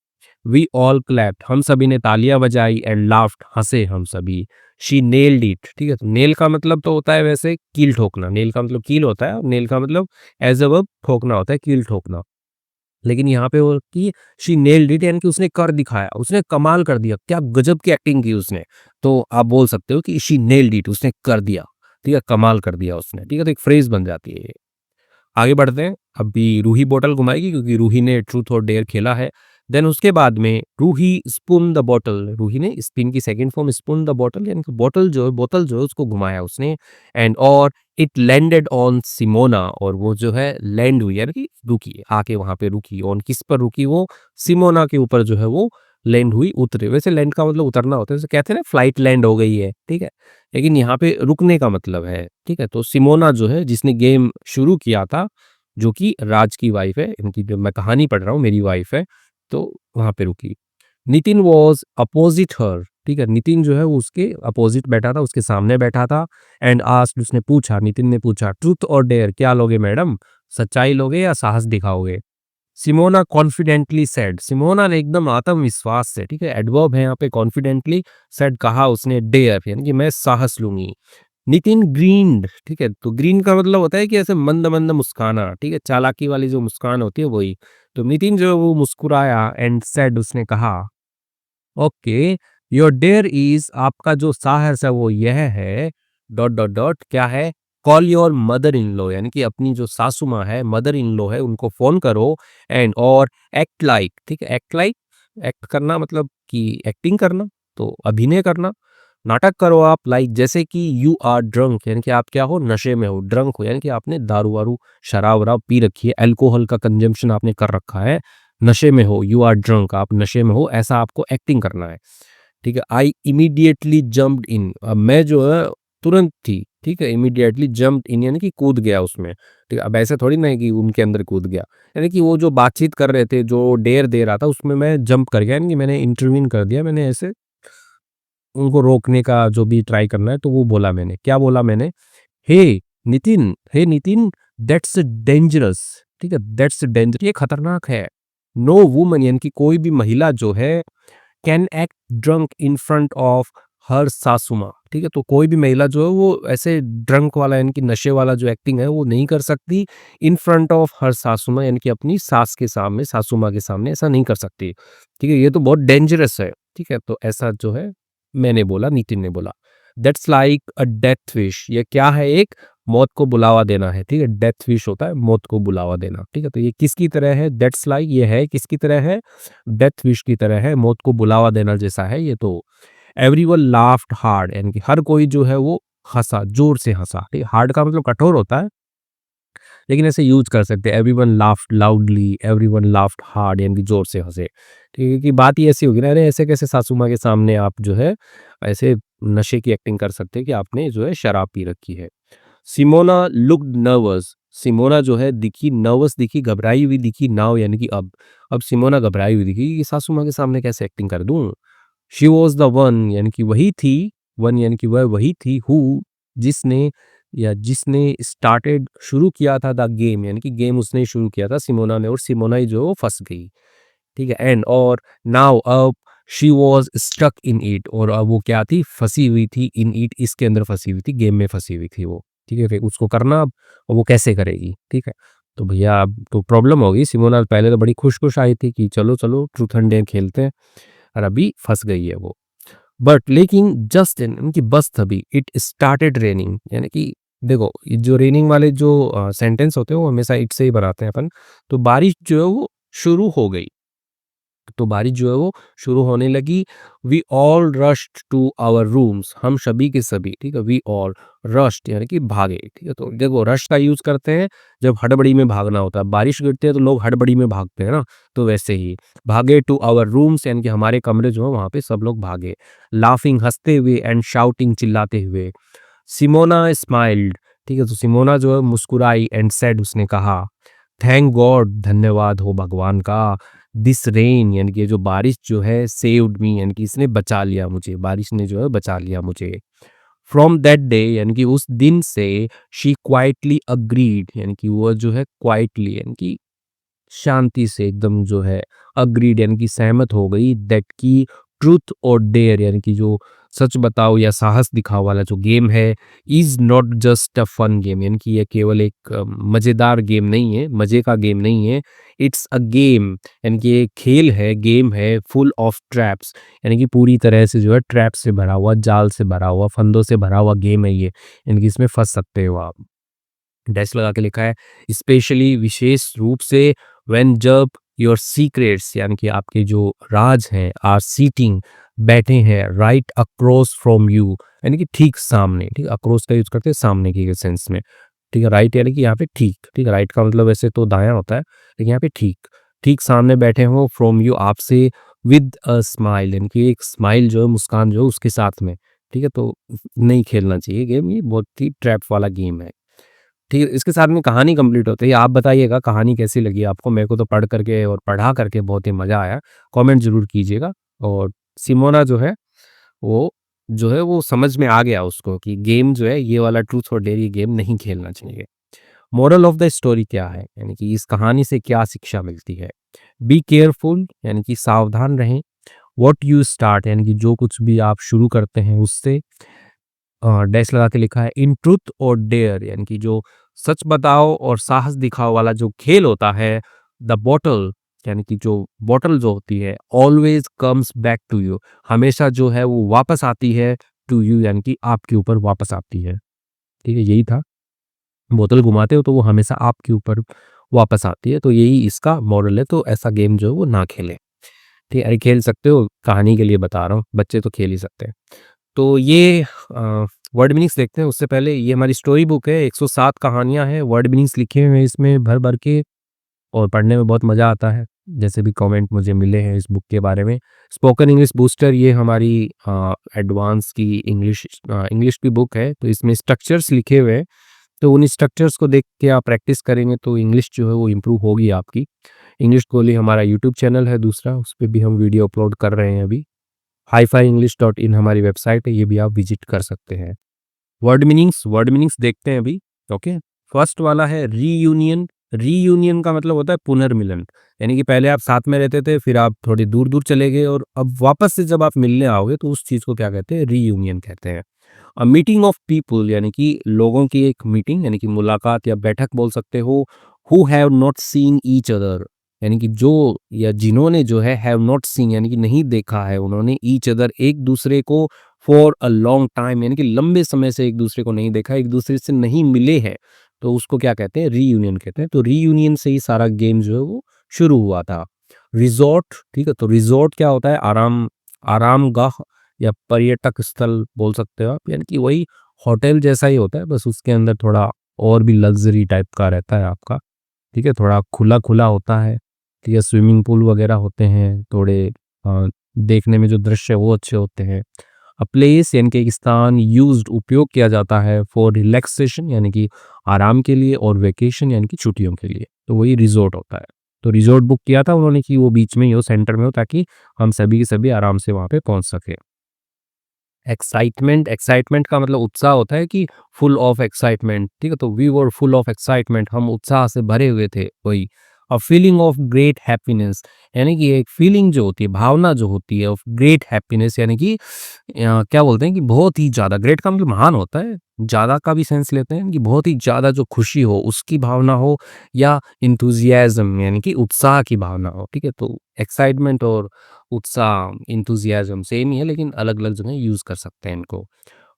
वी ऑल क्लैप्ड, हम सभी ने तालियां बजाई, एंड लाफ्ड, हंसे हम सभी। शी नेल्ड इट, ठीक है, तो नेल का मतलब तो होता है वैसे कील ठोकना, नेल का मतलब कील होता है, और नेल का मतलब एज अ वर्ब ठोकना होता है, कील ठोकना। लेकिन यहाँ पे वो कि शी नेल्ड इट यानी कि उसने कर दिखाया, उसने कमाल कर दिया, क्या गजब की एक्टिंग की उसने। तो आप बोल सकते हो कि शी नेल्ड इट, उसने कर दिया, ठीक है, कमाल कर दिया उसने, ठीक है, तो एक फ्रेज बन जाती है ये। आगे बढ़ते हैं। अभी रूही बोतल घुमाएगी क्योंकि रूही ने ट्रूथ और डेयर खेला है। देन उसके बाद में Ruhi spun the bottle, Ruhi ने स्पिन की second form spun the bottle यानी कि बोतल जो है उसको घुमाया उसने, एंड और इट लैंडेड ऑन सिमोना, और वो जो है लैंड हुई यानी कि रुकी, आके वहां पे रुकी, ऑन किस पर रुकी, वो सिमोना के ऊपर जो है वो लैंड हुई, उतरे, वैसे लैंड का मतलब उतरना होता है, जैसे कहते हैं ना फ्लाइट लैंड हो गई है, ठीक है, लेकिन यहाँ पे रुकने का मतलब है, ठीक है, तो सिमोना जो है जिसने गेम शुरू किया था, जो कि राज की वाइफ है, इनकी जो मैं कहानी पढ़ रहा हूँ मेरी वाइफ है, तो वहां पे रुकी। नितिन वॉज अपोजिट हर, ठीक है, नितिन जो है वो उसके अपोजिट बैठा था, उसके सामने बैठा था, एंड आस्क्ड, उसने पूछा, नितिन ने पूछा, ट्रूथ और डेयर, क्या लोगे मैडम, सच्चाई लोगे या साहस दिखाओगे। सिमोना कॉन्फिडेंटली सेड, सिमोना ने एकदम आत्मविश्वास से, ठीक है, एडवर्ब है यहाँ पे, कॉन्फिडेंटली सेड कहा उसने, डेयर यानी कि मैं साहस लूंगी। नितिन ग्रीन्ड, ठीक है, तो ग्रीन का मतलब होता है कि ऐसे मंद मंद मुस्काना, ठीक है, चालाकी वाली जो मुस्कान होती है वही। तो नितिन जो है वो मुस्कुराया, एंड सेड, उसने कहा, ओके, योर डेयर इज, आपका जो साहस है वो यह है, डॉट डॉट डॉट, क्या है, call your mother in law यानी कि अपनी जो सासू माँ है, मदर इन लॉ है, उनको फोन करो, एंड और एक्ट लाइक, ठीक है, एक्ट लाइक, एक्ट करना मतलब कि एक्टिंग करना, तो अभिनय करना, नाटक करो आप, लाइक जैसे कि यू आर ड्रंक यानी कि आप क्या हो, नशे में हो, ड्रंक हो यानी कि आपने दारू वारू शराब वराब पी रखी है, अल्कोहल का कंजम्पशन आपने कर रखा है, नशे में हो, यू आर ड्रंक, आप नशे में हो, ऐसा आपको एक्टिंग करना है, ठीक है। आई इमीडिएटली जम्प्ड इन, अब मैं जो है तुरंत थी, ठीक है, इमीडिएटली जम्प्ड इन यानी कि कूद गया उसमें, ठीक है, अब ऐसे थोड़ी ना है कि उनके अंदर कूद गया, यानी कि वो जो बातचीत कर रहे थे, जो डेयर दे रहा था, उसमें मैं जंप कर गया, यानी कि मैंने इंटरवीन कर दिया, मैंने ऐसे उनको रोकने का जो भी ट्राई करना है, तो वो बोला मैंने, क्या बोला मैंने, हे नितिन, दैट्स डेंजरस, ठीक है, दैट्स डेंजर, ये खतरनाक है। नो वुमन यानी कि कोई भी महिला जो है, can act drunk in front of her सासुमा, ठीक है, तो कोई भी महिला जो है वो ऐसे ड्रंक वाला यानी कि नशे वाला जो एक्टिंग है वो नहीं कर सकती, इन फ्रंट ऑफ हर सासुमा यानी कि अपनी सास के सामने, सासुमा के सामने ऐसा नहीं कर सकती, ठीक है, ये तो बहुत डेंजरस है, ठीक है, तो ऐसा जो है मैंने बोला, नितिन ने बोला। That's like a death wish, ये क्या है, एक मौत को बुलावा देना है, ठीक है, डेथ विश होता है मौत को बुलावा देना, ठीक है, तो ये किसकी तरह है, दैट्स लाइक, ये है किसकी तरह है, डेथ विश की तरह है, मौत को बुलावा देना जैसा है ये तो। एवरीवन लाफ्ड हार्ड यानी कि हर कोई जो है वो हंसा, जोर से हंसा, ठीक है, हार्ड का मतलब कठोर होता है, लेकिन ऐसे यूज कर सकते हैं, everyone laughed loudly, everyone laughed hard यानी कि जोर से हंसे, ठीक है, कि बात ही ऐसी होगी ना, अरे ऐसे कैसे सासू माँ के सामने आप जो है ऐसे नशे की एक्टिंग कर सकते हैं कि आपने जो है शराब पी रखी है। सिमोना लुक्ड नर्वस, सिमोना जो है दिखी नर्वस, दिखी घबराई हुई दिखी, नाउ यानी कि अब सिमोना घबराई हुई दिखी कि सासू माँ के सामने कैसे एक्टिंग कर दूं। शी वॉज द वन यानी कि वही थी, वन यानी कि वह वही थी, हु जिसने, या जिसने स्टार्टेड शुरू किया था द गेम यानी कि गेम उसने ही शुरू किया था सिमोना ने, और सिमोना ही जो है वो फंस गई, ठीक है, एंड और नाउ अब she was stuck in it, और अब वो क्या थी, फंसी हुई थी, इन इट इसके अंदर फंसी हुई थी, गेम में फंसी हुई थी वो, ठीक है, फिर उसको करना अब, और वो कैसे करेगी, ठीक है, तो भैया अब तो प्रॉब्लम होगी। सिमोना पहले तो बड़ी खुश खुश आई थी कि चलो चलो ट्रूथ एंड डेयर खेलते हैं, और अभी फंस गई है वो। बट लेकिन जस्ट इन उनकी बस तभी इट स्टार्टेड रेनिंग यानी कि देखो, ये जो रेनिंग वाले जो सेंटेंस होते हैं वो हमेशा इट से ही बनाते हैं अपन। तो बारिश जो है वो शुरू हो गई। तो बारिश जो है वो शुरू होने लगी। We all rushed to our rooms, हम सभी के सभी, ठीक है, वी ऑल रश्ड यानी कि भागे, ठीक है। तो देखो रश का यूज करते हैं जब हड़बड़ी में भागना होता है। बारिश गिरती है तो लोग हड़बड़ी में भागते हैं ना, तो वैसे ही भागे टू आवर रूम्स यानी कि हमारे कमरे जो है वहां पे सब लोग भागे। लाफिंग हंसते हुए एंड शाउटिंग चिल्लाते हुए। सिमोना स्माइल्ड, ठीक है, तो सिमोना जो है मुस्कुराई एंड सेड, उसने कहा, थैंक गॉड, धन्यवाद हो भगवान का, दिस रेन यानी कि ये जो बारिश जो है, सेव्ड मी यानी कि इसने बचा लिया मुझे, बारिश ने जो है बचा लिया मुझे। फ्रॉम दैट डे यानी कि उस दिन से शी क्वाइटली अग्रीड यानी कि वो जो है क्वाइटली यानी कि शांति से एकदम जो है अग्रीड यानी कि सहमत हो गई दैट की ट्रूथ और डेयर यानी कि जो सच बताओ या साहस दिखाओ वाला जो गेम है, is not just a fun game यानी कि यह केवल एक मजेदार गेम नहीं है, मजे का गेम नहीं है। इट्स अ गेम यानी कि ये खेल है, गेम है, फुल ऑफ ट्रैप्स यानी कि पूरी तरह से जो है ट्रैप से भरा हुआ, जाल से भरा हुआ, फंदों से भरा हुआ गेम है ये, यानी कि इसमें फंस सकते हो आप। डैश लगा के लिखा है, स्पेशली विशेष रूप से, व्हेन जब योर सीक्रेट्स यानी कि आपके जो राज हैं, आर सीटिंग बैठे हैं, राइट अक्रॉस फ्रॉम यू यानी कि ठीक सामने, ठीक, अक्रॉस का यूज करते हैं सामने के सेंस में, ठीक है। राइट यानी कि यहाँ पे ठीक, ठीक है, राइट का मतलब वैसे तो दायां होता है, लेकिन यहाँ पे ठीक, ठीक सामने बैठे हो, फ्रॉम यू आपसे, विद अ स्माइल यानी कि एक स्माइल जो है, मुस्कान जो है उसके साथ में, ठीक है। तो नहीं खेलना चाहिए गेम, ये बहुत ही ट्रैप वाला गेम है, ठीक है। इसके साथ में कहानी कंप्लीट होती है। आप बताइएगा कहानी कैसी लगी आपको? मेरे को तो पढ़ करके और पढ़ा करके बहुत ही मज़ा आया। कमेंट ज़रूर कीजिएगा। और सिमोना वो जो है वो समझ में आ गया उसको कि गेम जो है ये वाला ट्रूथ और डेयर ये गेम नहीं खेलना चाहिए। मोरल ऑफ द स्टोरी क्या है? यानी कि इस कहानी से क्या शिक्षा मिलती है? बी केयरफुल यानी कि सावधान रहें। व्हाट यू स्टार्ट यानी कि जो कुछ भी आप शुरू करते हैं उससे, डैश लगा के लिखा है, इन ट्रुथ और डेयर यानी कि जो सच बताओ और साहस दिखाओ वाला जो खेल होता है, द बॉटल यानी कि जो बॉटल जो होती है, always comes back to you, हमेशा जो है वो वापस आती है, टू यू यानी कि आपके ऊपर वापस आती है, ठीक है, यही था। बोतल घुमाते हो तो वो हमेशा आपके ऊपर वापस आती है, तो यही इसका मॉरल है। तो ऐसा गेम जो है वो ना खेलें, ठीक है। अरे खेल सकते हो, कहानी के लिए बता रहा हूँ, बच्चे तो खेल ही सकते हैं। तो ये वर्ड मीनिंग्स देखते हैं, उससे पहले ये हमारी स्टोरी बुक है, 107 कहानियाँ हैं, वर्ड मीनिंग्स लिखे हुए हैं इसमें भर-भर के, और पढ़ने में बहुत मज़ा आता है। जैसे भी कमेंट मुझे मिले हैं इस बुक के बारे में। स्पोकन इंग्लिश बूस्टर ये हमारी एडवांस की इंग्लिश की बुक है, तो इसमें स्ट्रक्चर्स लिखे हुए हैं, तो उन स्ट्रक्चर्स को देख के आप प्रैक्टिस करेंगे तो इंग्लिश जो है वो इम्प्रूव होगी आपकी। इंग्लिश गोली हमारा यूट्यूब चैनल है दूसरा, उस पे भी हम वीडियो अपलोड कर रहे हैं अभी। HiFiEnglish.in हमारी वेबसाइट है, ये भी आप विजिट कर सकते हैं। वर्ड मीनिंग्स देखते हैं अभी। ओके, फर्स्ट वाला है रीयूनियन। रीयूनियन का मतलब होता है पुनर्मिलन, यानी कि पहले आप साथ में रहते थे, फिर आप थोड़ी दूर दूर चले गए और अब वापस से जब आप मिलने आओगे तो उस चीज को क्या कहते हैं? रीयूनियन कहते हैं। अ मीटिंग ऑफ पीपल यानी कि लोगों की एक मीटिंग यानी कि मुलाकात या बैठक बोल सकते हो। Who have not seen each other यानी कि जो या जिन्होंने जो है हैव नॉट सीन यानी कि नहीं देखा है उन्होंने, ईच अदर एक दूसरे को, फॉर अ लॉन्ग टाइम यानी कि लंबे समय से एक दूसरे को नहीं देखा, एक दूसरे से नहीं मिले हैं, तो उसको क्या कहते हैं? रीयूनियन कहते हैं। तो रीयूनियन से ही सारा गेम जो है वो शुरू हुआ था। रिजॉर्ट, ठीक है, तो रिजॉर्ट क्या होता है? आरामगाह या पर्यटक स्थल बोल सकते हो आप, यानी कि वही होटल जैसा ही होता है, बस उसके अंदर थोड़ा और भी लग्जरी टाइप का रहता है आपका, ठीक है, थोड़ा खुला खुला होता है, ठीक है, स्विमिंग पूल वगैरह होते हैं, थोड़े देखने में जो दृश्य है वो अच्छे होते हैं। अ प्लेस यानी कि एक स्थान, यूज्ड उपयोग किया जाता है, फॉर रिलैक्सेशन यानी कि आराम के लिए, और वेकेशन यानी कि छुट्टियों के लिए, तो वही रिजॉर्ट होता है। तो रिजॉर्ट बुक किया था उन्होंने कि वो बीच में ही हो, सेंटर में हो, ताकि हम सभी के सभी आराम से वहाँ पे पहुँच सके। एक्साइटमेंट, एक्साइटमेंट का मतलब उत्साह होता है कि फुल ऑफ एक्साइटमेंट, ठीक है, तो we were full of excitement, हम उत्साह से भरे हुए थे, वही। A feeling of great happiness यानी कि एक फीलिंग जो होती है, भावना जो होती है, ऑफ ग्रेट हैप्पीनेस यानी कि क्या बोलते हैं कि बहुत ही ज़्यादा, ग्रेट का मतलब महान होता है, ज़्यादा का भी सेंस लेते हैं कि बहुत ही ज़्यादा जो खुशी हो उसकी भावना हो, या इंथुजियाज्म यानी कि उत्साह की भावना हो, ठीक है। तो एक्साइटमेंट और उत्साह, एंथुसियाज्म सेम ही है, लेकिन अलग-अलग जगह यूज़ कर सकते हैं इनको।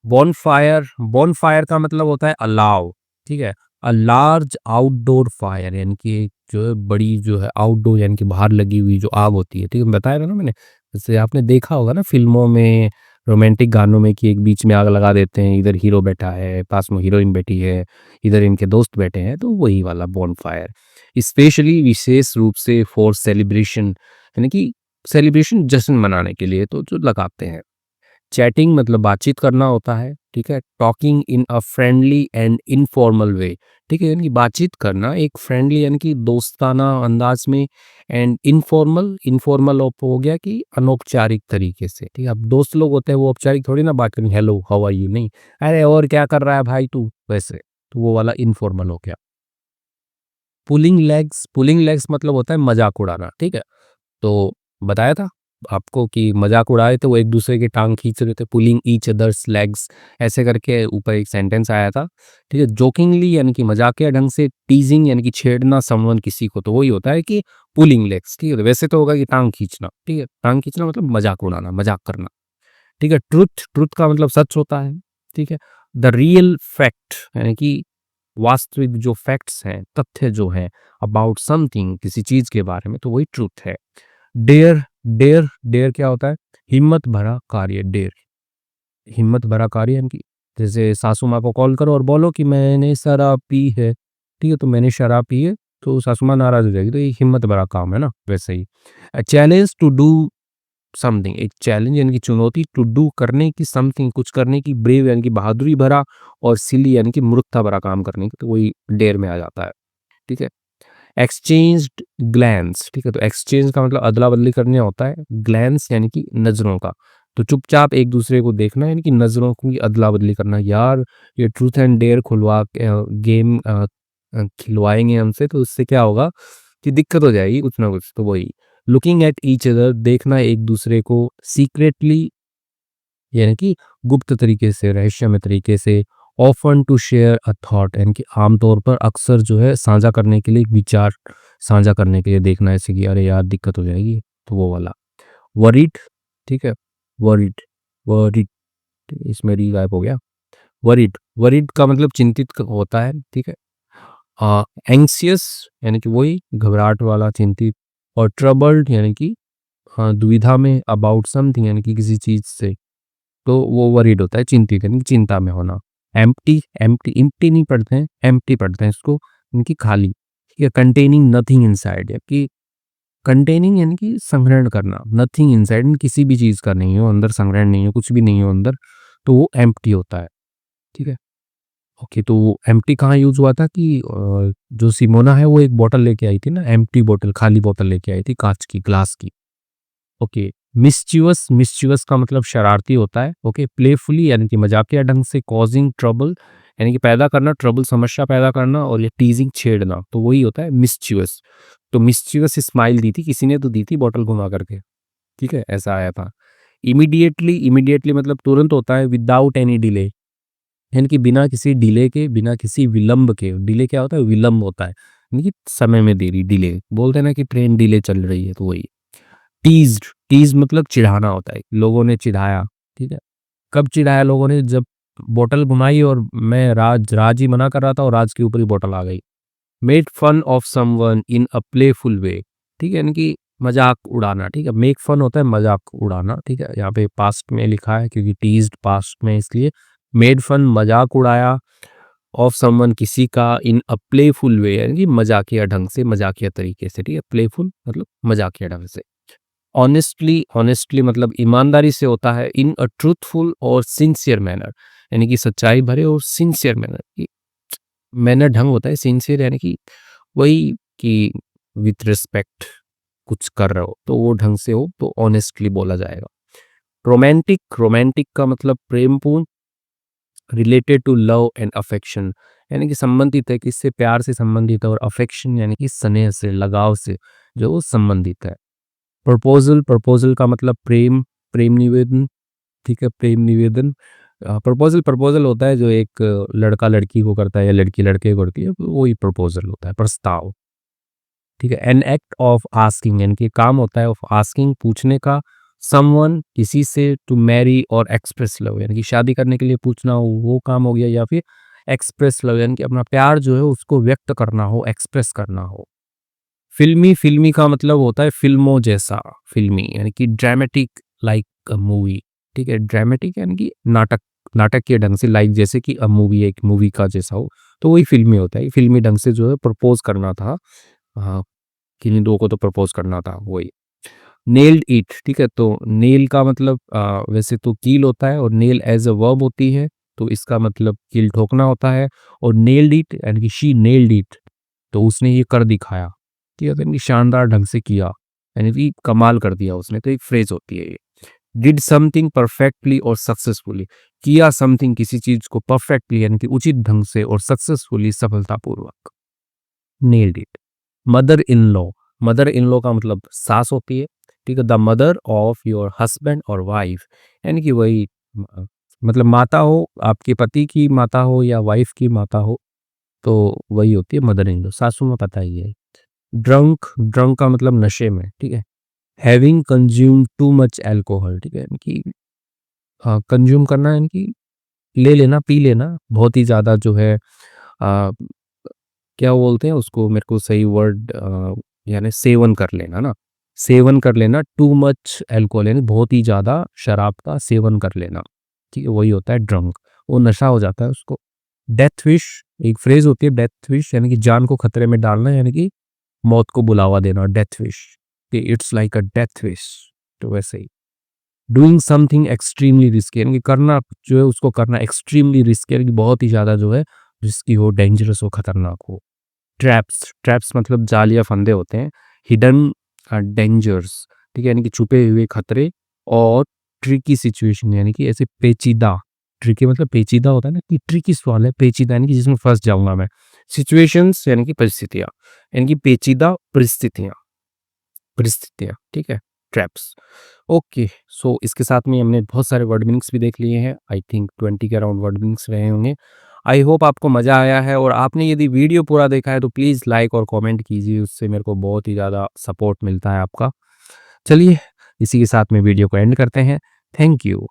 बॉनफायर का मतलब होता है अलाव, ठीक है। अ लार्ज आउटडोर फायर यानी कि एक जो है बड़ी जो है आउटडोर यानी कि बाहर लगी हुई जो आग होती है, ठीक है, बताया था ना मैंने। जैसे आपने देखा होगा ना फिल्मों में, रोमांटिक गानों में, कि एक बीच में आग लगा देते हैं, इधर हीरो बैठा है, पास में हीरोइन बैठी है, इधर इनके दोस्त बैठे हैं, तो वही वाला बॉनफायर। स्पेशली विशेष रूप से फॉर सेलिब्रेशन यानी कि सेलिब्रेशन, जश्न मनाने के लिए तो जो लगाते हैं। चैटिंग मतलब बातचीत करना होता है, ठीक है। Talking in a friendly and informal वे, ठीक है, यानी बातचीत करना एक फ्रेंडली यानी कि दोस्ताना अंदाज में, एंड इनफॉर्मल, इनफॉर्मल हो गया कि अनौपचारिक तरीके से, ठीक है। अब दोस्त लोग होते हैं वो औपचारिक थोड़ी ना बात करेंगे, हेलो हाउ आर यू, नहीं, अरे और क्या कर रहा है भाई तू, वैसे, तो वो वाला इनफॉर्मल हो गया। पुलिंग लेग्स मतलब होता है मजाक उड़ाना, ठीक है। तो बताया था आपको कि मजाक उड़ा रहे थे, वो एक दूसरे की टांग खींच रहे थे, पुलिंग ईच अदर्स लेग्स, ऐसे करके ऊपर एक सेंटेंस आया था, ठीक है। जोकिंगली यानी कि मजाकिया ढंग से, टीजिंग यानी कि छेड़ना समवन किसी को, तो वही होता है कि पुलिंग लेग्स, ठीक है। वैसे तो होगा कि टांग खींचना, ठीक है, टांग खींचना मतलब मजाक उड़ाना, मजाक करना, ठीक है। ट्रुथ का मतलब सच होता है, ठीक है। द रियल फैक्ट यानी कि वास्तविक जो फैक्ट्स हैं, तथ्य जो हैं, अबाउट समथिंग किसी चीज के बारे में, तो वही ट्रुथ है। डेयर डेयर क्या होता है? हिम्मत भरा कार्य, डेयर, हिम्मत भरा कार्य यानी कि जैसे सासू माँ को कॉल करो और बोलो कि मैंने शराब पी है, ठीक है, तो मैंने शराब पी है, तो सासू माँ नाराज हो जाएगी, तो ये हिम्मत भरा काम है ना, वैसे ही। चैलेंज टू डू समथिंग, एक चैलेंज यानी कि चुनौती, टू डू करने की, समथिंग कुछ करने की, ब्रेव यानी कि बहादुरी भरा, और सिली यानी कि मूर्खता भरा काम करने की, तो वही डेयर में आ जाता है, ठीक है। एक्सचेंज्ड ग्लैंस, ठीक है, तो एक्सचेंज का मतलब अदला बदली करने होता है, ग्लैंस यानी कि नजरों का, तो चुपचाप एक दूसरे को देखना यानी कि नजरों की अदला बदली करना। यार ये ट्रूथ एंड डेयर खुलवा गेम खिलवाएंगे हमसे, तो उससे क्या होगा कि दिक्कत हो जाएगी कुछ ना कुछ, तो वही। लुकिंग एट ईच अदर, देखना एक दूसरे को, सीक्रेटली यानी कि गुप्त तरीके से, रहस्यमय तरीके से। Often to share a thought यानी कि आमतौर पर, अक्सर जो है साझा करने के लिए, एक विचार साझा करने के लिए देखना, ऐसे कि अरे यार दिक्कत हो जाएगी, तो वो वाला। वरीड, ठीक है, वरीड, वरीड, इसमें री गायब हो गया। वरीड का मतलब चिंतित होता है, ठीक है। एंग्सियस यानी कि वही घबराहट वाला, चिंतित। और ट्रबल्ड यानी कि दुविधा में, अबाउट समथिंग यानी कि किसी चीज से, तो वो वरीड होता है, चिंतित यानी कि चिंता में होना। एम्प्टी, एम्प्टी नहीं पढ़ते हैं, एम्प्टी पढ़ते हैं इसको, इनकी खाली, ठीक है। कंटेनिंग नथिंग इनसाइड, या कि कंटेनिंग यानी कि संग्रहण करना, नथिंग इनसाइड किसी भी चीज का नहीं हो अंदर, संग्रहण नहीं हो, कुछ भी नहीं हो अंदर, तो वो एम्प्टी होता है, ठीक है। ओके, तो एम्प्टी कहाँ यूज हुआ था कि जो सिमोना है वो एक बोतल लेके आई थी ना, एम्प्टी बोतल, खाली बोतल लेके आई थी, कांच की, ग्लास की। ओके। मिस्चीवस का मतलब शरारती होता है, ओके। प्लेफुली यानी कि मजाकिया ढंग से। कॉजिंग ट्रबल यानी कि पैदा करना, ट्रबल समस्या पैदा करना, और ये टीजिंग छेड़ना, तो वही होता है मिस्चीवस। तो मिस्चीवस स्माइल दी थी किसी ने, तो दी थी बोतल घुमा करके, ठीक है, ऐसा आया था। इमीडिएटली मतलब तुरंत होता है। विदाउट एनी डिले यानी कि बिना किसी डिले के, बिना किसी विलंब के। डिले क्या होता है? विलंब होता है, यानी कि समय में देरी, डिले बोलते हैं ना कि ट्रेन डिले चल रही है, तो वही। टीज मतलब चिढ़ाना होता है, लोगों ने चिढ़ाया, ठीक है। कब चिढ़ाया लोगों ने? जब बोतल घुमाई और मैं राज ही मना कर रहा था और राज के ऊपर ही बोतल आ गई। Made fun of someone in a playful way, ठीक है, यानी कि मजाक उड़ाना, ठीक है। मेक फन होता है मजाक उड़ाना, ठीक है, यहाँ पे पास्ट में लिखा है क्योंकि टीज्ड पास्ट में, इसलिए। मेड फन मजाक उड़ाया, ऑफ समवन किसी का, इन अ प्लेफुल वे यानी कि मजाकिया ढंग से, मजाकिया तरीके से, ठीक है। प्लेफुल मतलब मजाकिया ढंग से। ऑनेस्टली मतलब ईमानदारी से होता है। इन अ ट्रूथफुल और सिंसियर मैनर यानी कि सच्चाई भरे और सिंसियर मैनर, मैनर ढंग होता है, सिंसियर यानी कि वही कि विथ रिस्पेक्ट कुछ कर रहे हो तो वो ढंग से हो, तो ऑनेस्टली बोला जाएगा। रोमांटिक का मतलब प्रेमपूर्ण, related to love and affection यानी कि संबंधित है, किससे? प्यार से संबंधित है, और अफेक्शन यानी कि स्नेह से, लगाव से जो वो संबंधित है। प्रपोजल का मतलब प्रेम निवेदन, ठीक है, प्रेम निवेदन। प्रपोजल होता है जो एक लड़का लड़की को करता है या लड़की लड़के को करती है, तो वही प्रपोजल होता है, प्रस्ताव, ठीक है। एन एक्ट ऑफ आस्किंग यानी कि काम होता है ऑफ आस्किंग, पूछने का, समवन किसी से, टू मैरी और एक्सप्रेस लव यानी कि शादी करने के लिए पूछना हो, वो काम हो गया, या फिर एक्सप्रेस लव यानी कि अपना प्यार जो है उसको व्यक्त करना हो, एक्सप्रेस करना हो। फिल्मी, फिल्मी का मतलब होता है फिल्मों जैसा, फिल्मी यानी कि ड्रामेटिक लाइक अ मूवी, ठीक है? ड्रामेटिक यानी कि नाटक, नाटक के ढंग से, लाइक जैसे कि मूवी एक मूवी का जैसा हो, तो वही फिल्मी होता है। फिल्मी ढंग से जो है प्रपोज करना था, हाँ, किन्हीं दो को तो प्रपोज करना था, वही। नेल्ड इट, ठीक है? तो नेल का मतलब वैसे तो कील होता है, और नेल एज अ वर्ब होती है, तो इसका मतलब कील ठोकना होता है। और नेल्ड इट यानी कि शी नेल्ड इट, तो उसने ये कर दिखाया, ठीक है? तो यानी कि शानदार ढंग से किया, यानी कि कमाल कर दिया उसने, तो एक फ्रेज होती है ये। डिड समथिंग परफेक्टली और सक्सेसफुली, किया समथिंग किसी चीज को परफेक्टली यानी कि उचित ढंग से, और सक्सेसफुली सफलतापूर्वक, nailed it. Mother in law, mother in law का मतलब सास होती है, ठीक है? The mother of your husband और वाइफ यानी कि वही मतलब माता हो, आपके पति की माता हो या वाइफ की माता हो, तो वही होती है मदर इन लॉ, सासू में पता ही है। ड्रंक, ड्रंक का मतलब नशे में, ठीक है? Having consume too much alcohol, ठीक है? यानी कि कंज्यूम करना यानी कि ले लेना, पी लेना, बहुत ही ज़्यादा जो है क्या बोलते हैं उसको, मेरे को सही वर्ड यानी सेवन कर लेना ना, सेवन कर लेना, टू मच अल्कोहल यानी बहुत ही ज़्यादा शराब का सेवन कर लेना, ठीक है? वही होता है ड्रंक, वो नशा हो जाता है उसको। डेथ विश, एक फ्रेज होती है डेथ विश यानी कि जान को खतरे में डालना, यानी कि मौत को बुलावा देना, death wish, it's like a death wish, तो वैसे ही। डूइंग समथिंग एक्सट्रीमली रिस्की यानी कि करना जो है उसको करना एक्सट्रीमली रिस्की यानी कि बहुत ही ज़्यादा जो है रिस्की हो, डेंजरस हो, खतरनाक हो। ट्रैप्स, ट्रैप्स मतलब जाल या फंदे होते हैं। हिडन डेंजर्स, ठीक है? यानी कि छुपे हुए खतरे। और ट्रिकी सिचुएशन यानी कि ऐसे पेचीदा, ट्रिकी मतलब पेचीदा होता है ना, कि ट्रिकी सवाल है, पेचीदा यानी कि जिसमें फंस जाऊंगा मैं। सिचुएशंस यानी कि परिस्थितियां, यानी कि पेचीदा परिस्थितियां, परिस्थितियां, ठीक है? ट्रैप्स। ओके, सो इसके साथ में हमने बहुत सारे वर्ड मीनिंग्स भी देख लिए हैं, आई थिंक 20 के अराउंड वर्ड मीनिंग्स रहे होंगे। आई होप आपको मज़ा आया है, और आपने यदि वीडियो पूरा देखा है तो प्लीज़ लाइक और कमेंट कीजिए, उससे मेरे को बहुत ही ज़्यादा सपोर्ट मिलता है आपका। चलिए, इसी के साथ में वीडियो को एंड करते हैं। Thank you.